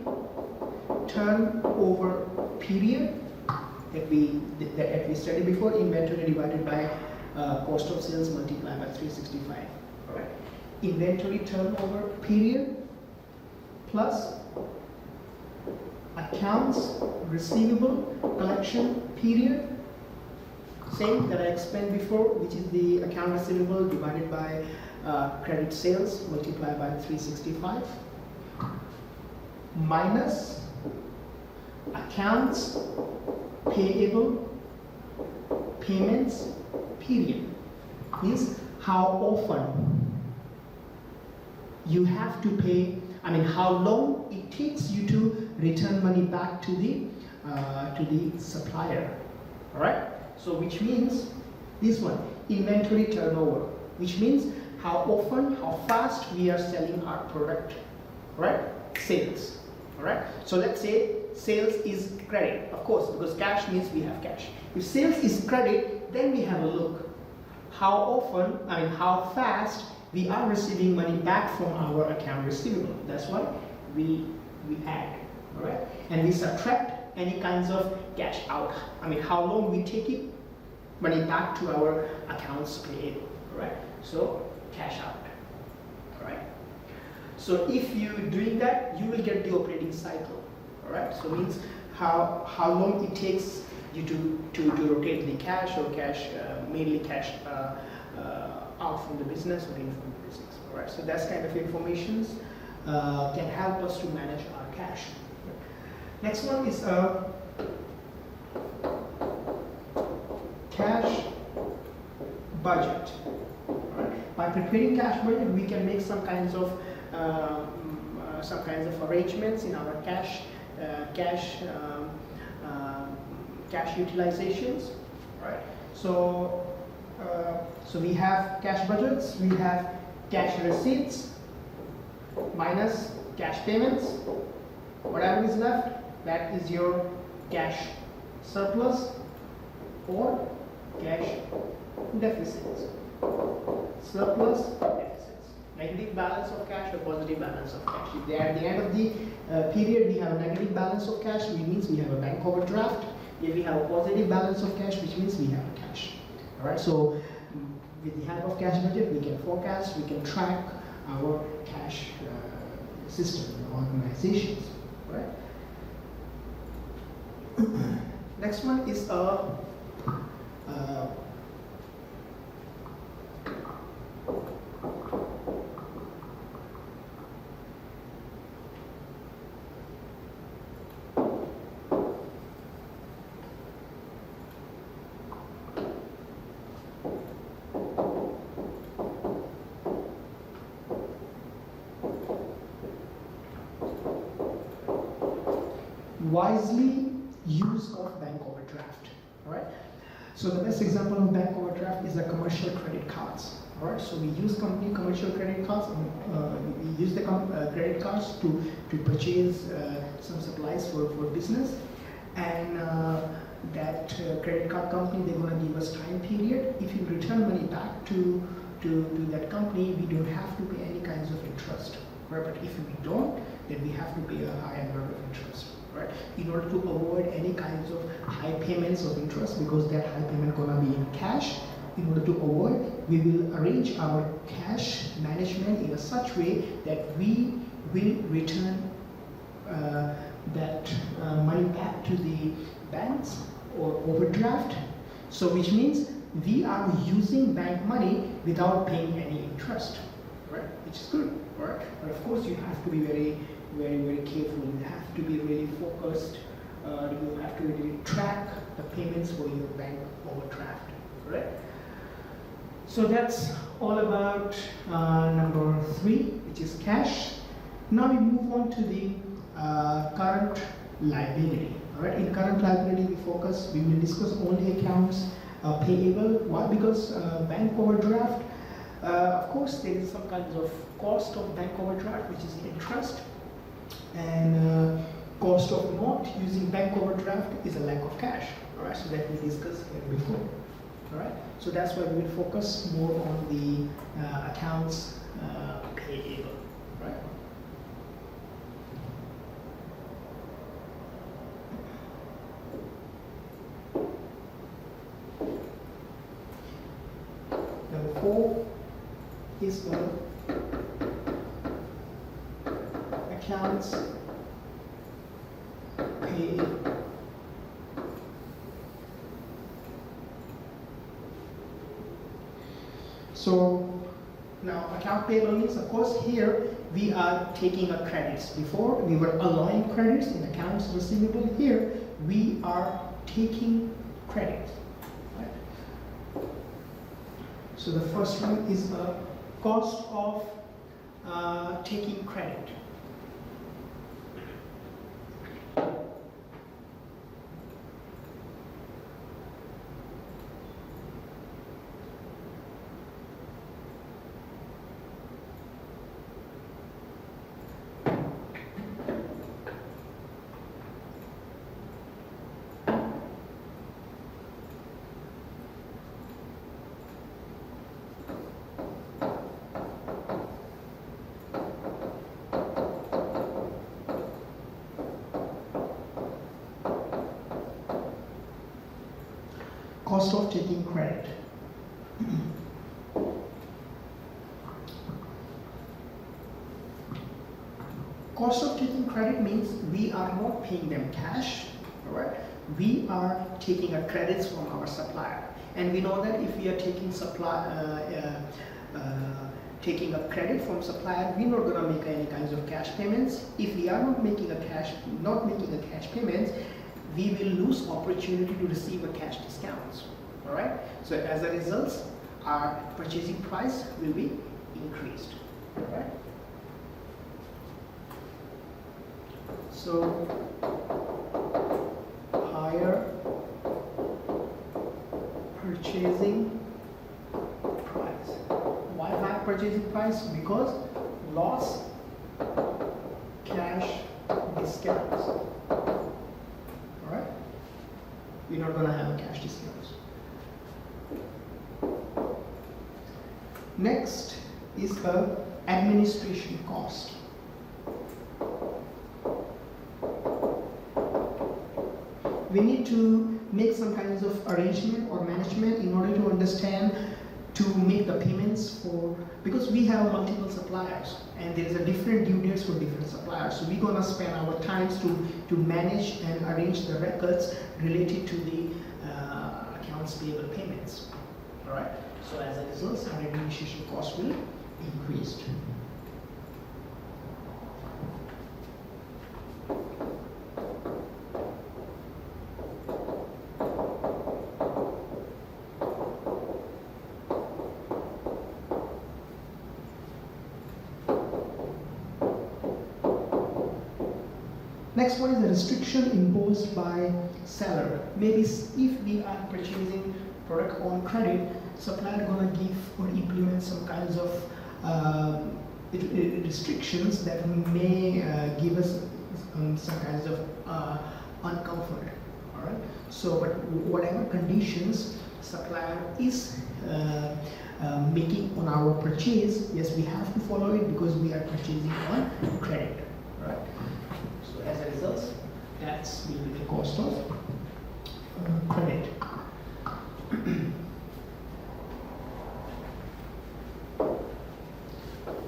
Speaker 1: turnover period that we studied before. Inventory divided by cost of sales multiplied by 365. All right. Inventory turnover period plus accounts receivable collection period, same that I explained before, which is the account receivable divided by credit sales multiplied by 365, minus accounts payable payments period. Means how often you have to pay, how long it takes you to return money back to the supplier. All right. So which means this one, inventory turnover, which means how often, how fast we are selling our product. All right. Sales. All right. So let's say sales is credit, of course, because cash means we have cash. If sales is credit, then we have a look how often, how fast we are receiving money back from our account receivable. That's why we add, all right? And we subtract any kinds of cash out. How long we take it, money back to our accounts payable, all right? So cash out, all right? So if you're doing that, you will get the operating cycle, all right? So it means how long it takes you to rotate the cash or cash, mainly cash out from the business or in from the business. All right, so that's kind of information can help us to manage our cash. Next one is cash budget. All right. By preparing cash budget, we can make some kinds of arrangements in our cash utilizations. All right. So we have cash budgets, we have cash receipts minus cash payments. Whatever is left, that is your cash surplus or cash deficits. Surplus, deficits. Negative balance of cash or positive balance of cash. If they are at the end of the period, we have a negative balance of cash, which means we have a bank overdraft. If we have a positive balance of cash, which means we have cash. All right, so with the help of cash budget, we can forecast, we can track our cash system, organizations, right? Next one is wisely use of bank overdraft. All right. So the best example of bank overdraft is the commercial credit cards. All right. So we use company commercial credit cards. We use the credit cards to purchase some supplies for business, and that credit card company, they're going to give us time period. If you return money back to that company, we don't have to pay any kinds of interest. Right. But if we don't, then we have to pay a high amount of interest. Right, in order to avoid any kinds of high payments of interest, because that high payment gonna be in cash. In order to avoid, we will arrange our cash management in a such way that we will return that money back to the banks or overdraft. So which means we are using bank money without paying any interest, right? Which is good, right? But of course, you have to be very careful. You have to be really focused. You have to really track the payments for your bank overdraft, right? So that's all about number 3, which is cash. Now we move on to the current liability. All right. In current liability, we will discuss only accounts payable. Why? Because bank overdraft. Of course, there is some kinds of cost of bank overdraft, which is interest. And cost of not using bank overdraft is a lack of cash. All right, so that we discussed here before. All right. So that's why we will focus more on the accounts payable. Right. Number 4 is the accounts payable. So now account payable means, of course, here we are taking a credits. Before we were allowing credits in accounts receivable. Here we are taking credit. Right? So the first one is the cost of taking credit. Cost of taking credit. Cost of taking credit means we are not paying them cash, all right? We are taking a credits from our supplier, and we know that if we are taking taking a credit from supplier, we're not going to make any kinds of cash payments. If we are not making a cash payments, we will lose opportunity to receive a cash discounts. All right. So as a result, our purchasing price will be increased. All right. So higher purchasing price. Why higher purchasing price? Because loss cash discounts. We're not going to have a cash discounts. Next is the administration cost. We need to make some kinds of arrangement or management in order to understand to make the payments for, because we have multiple suppliers and there is a different due dates for different suppliers. So we're going to spend our times to manage and arrange the records related to the accounts payable payments. All right. So as a result, our administration cost will increase. Next one is the restriction imposed by seller. Maybe if we are purchasing product on credit, supplier gonna give or implement some kinds of restrictions that may give us some kinds of uncomfort. All right. So, but whatever conditions supplier is making on our purchase, yes, we have to follow it because we are purchasing on credit. Right. As a result, that's will be the cost of credit.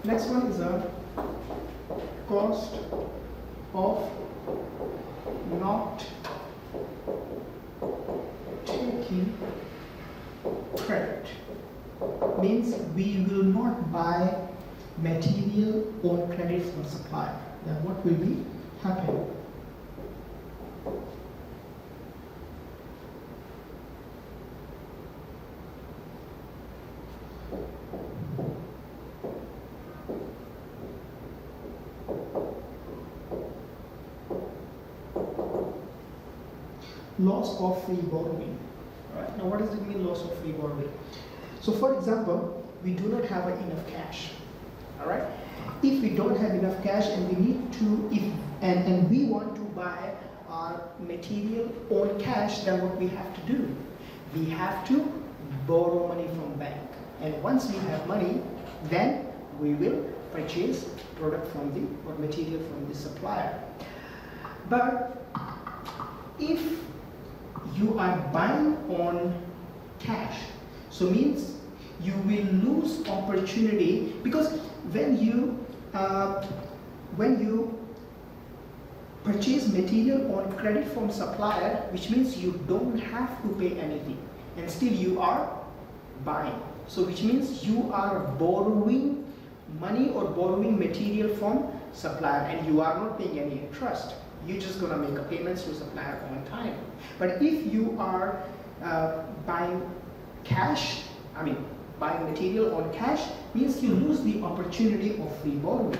Speaker 1: Next one is a cost of not taking credit. Means we will not buy material on credit from supplier. Then what will be happen? Loss of free borrowing. Right? Now what does it mean, loss of free borrowing? So for example, we do not have enough cash. All right. If we don't have enough cash and we need to, and we want to buy our material on cash, then what we have to do? We have to borrow money from bank. And once we have money, then we will purchase product from the or material from the supplier. But if you are buying on cash, so means you will lose opportunity, because when you purchase material on credit from supplier, which means you don't have to pay anything and still you are buying. So which means you are borrowing money or borrowing material from supplier and you are not paying any interest. You're just gonna make a payments to supplier on time. But if you are buying cash, buying material on cash, means you lose the opportunity of free borrowing,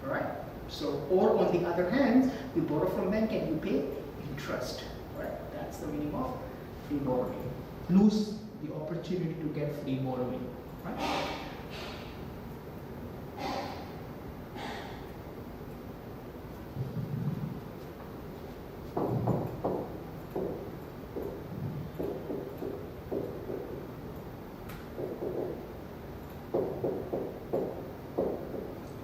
Speaker 1: right? So, or on the other hand, you borrow from bank and you pay interest, right? That's the meaning of free borrowing. Lose the opportunity to get free borrowing, right?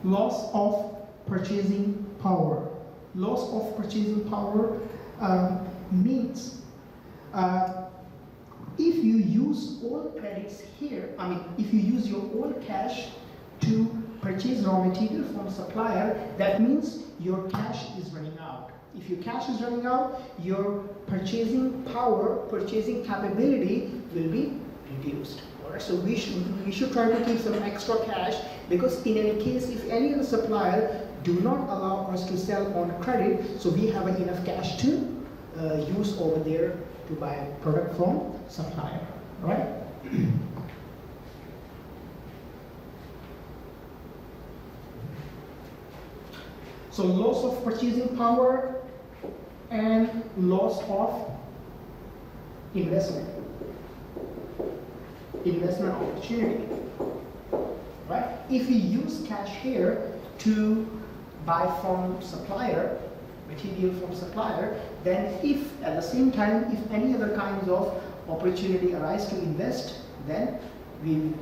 Speaker 1: Loss of purchasing power. Loss of purchasing power means if you use all credits here, if you use your all cash to purchase raw material from supplier, that means your cash is running out. If your cash is running out, your purchasing power, purchasing capability will be reduced. Alright, so we should try to keep some extra cash, because in any case, if any other supplier do not allow us to sell on credit, so we have enough cash to use over there to buy product from supplier, right? So loss of purchasing power and loss of investment opportunity, right? If you use cash here to buy from supplier, material from supplier, then if at the same time, if any other kinds of opportunity arise to invest, then we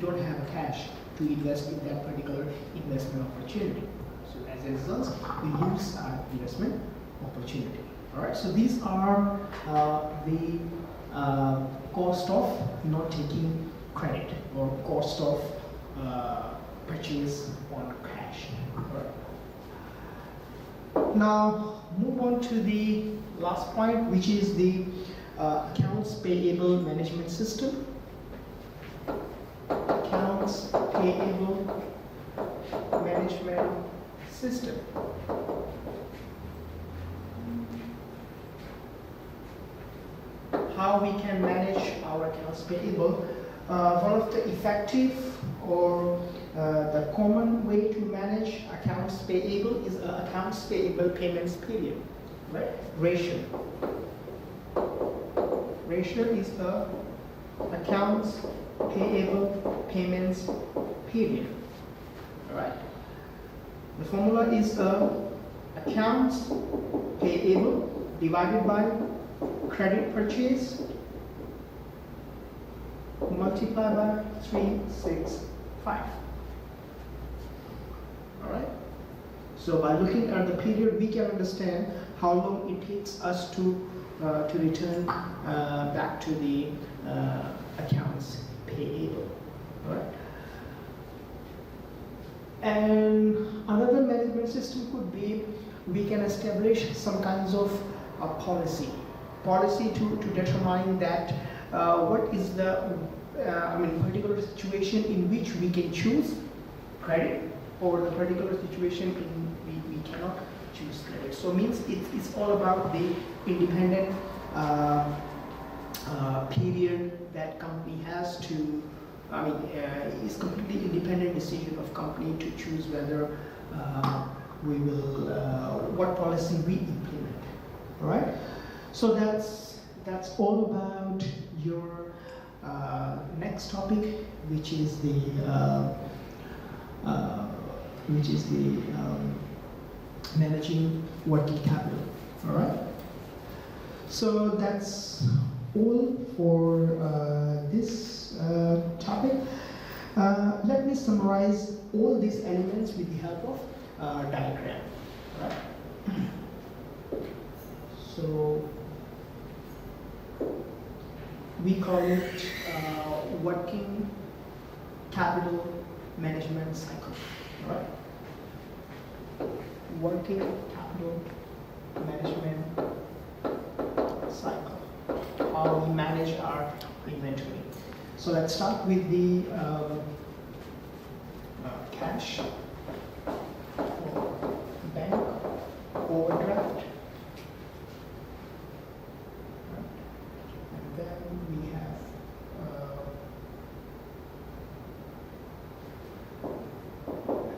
Speaker 1: don't have a cash to invest in that particular investment opportunity. So as a result, we lose our investment opportunity. All right, so these are the cost of not taking credit, or cost of purchase on cash. All right. Now move on to the last point, which is the accounts payable management system. Accounts payable management system. How we can manage our accounts payable. One of the effective or the common way to manage accounts payable is accounts payable payments period, right? Ratio. Ratio is the accounts payable payments period. All right. The formula is accounts payable divided by credit purchase multiplied by 365. All right. So by looking at the period, we can understand how long it takes us to return back to the accounts payable. All right. And another management system could be, we can establish some kinds of policy to determine that what is the particular situation in which we can choose credit, or the particular situation in we cannot choose credit. So means it's all about the independent period that company has to, it's completely independent decision of company to choose whether we will, what policy we implement. All right. So that's all about your next topic, which is the managing working capital. All right. So that's all for this topic. Let me summarize all these elements with the help of diagram. Right? So we call it working capital management cycle. Right? Working capital management cycle. How we manage our inventory. So let's start with the cash for bank overdraft. And then we have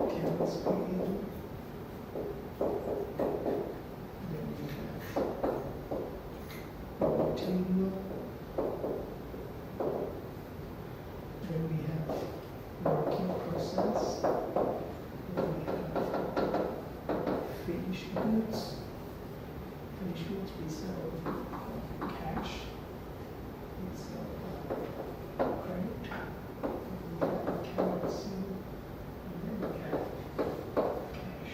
Speaker 1: accounts payable. Then we have material. Then we have working process. Then we have finished goods. Finished goods we sell cash. We sell credit. We have accounts. And then we have cash.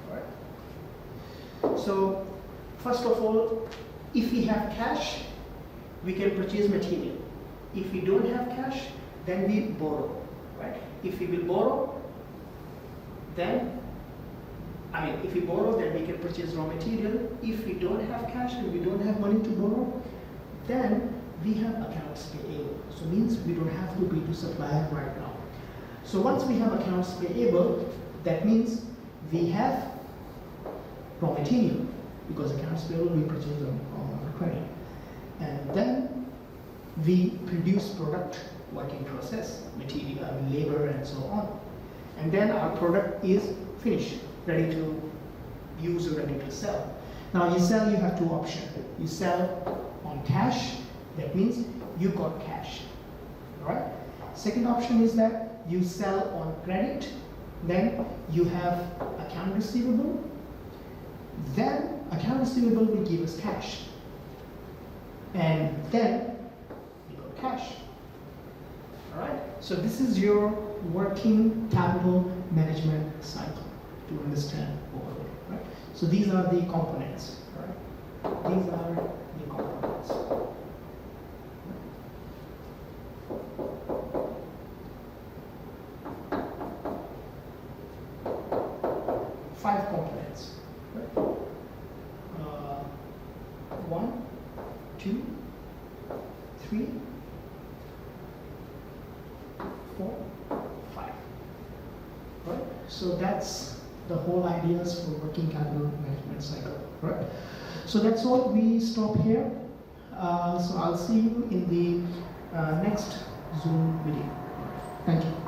Speaker 1: Alright. So first of all, if we have cash, we can purchase material. If we don't have cash, then we borrow, right? If we will borrow, then, if we borrow, then we can purchase raw material. If we don't have cash and we don't have money to borrow, then we have accounts payable. So means we don't have to pay to supplier right now. So once we have accounts payable, that means we have raw material, because accounts payable we purchase on credit. And then we produce product, work in process, material, labor, and so on. And then our product is finished, ready to use or ready to sell. Now you sell, you have two options. You sell on cash, that means you got cash. Alright? Second option is that you sell on credit, then you have account receivable, then account receivable will give us cash. And then you got cash. Alright? So this is your working capital management cycle to understand overall. Right? So these are the components. Right? These are the components. 5 components. Right? 1, 2, 3, 4, 5. Right? So that's the whole ideas for working capital management cycle. Right? So that's all. We stop here. So I'll see you in the next Zoom video. Thank you.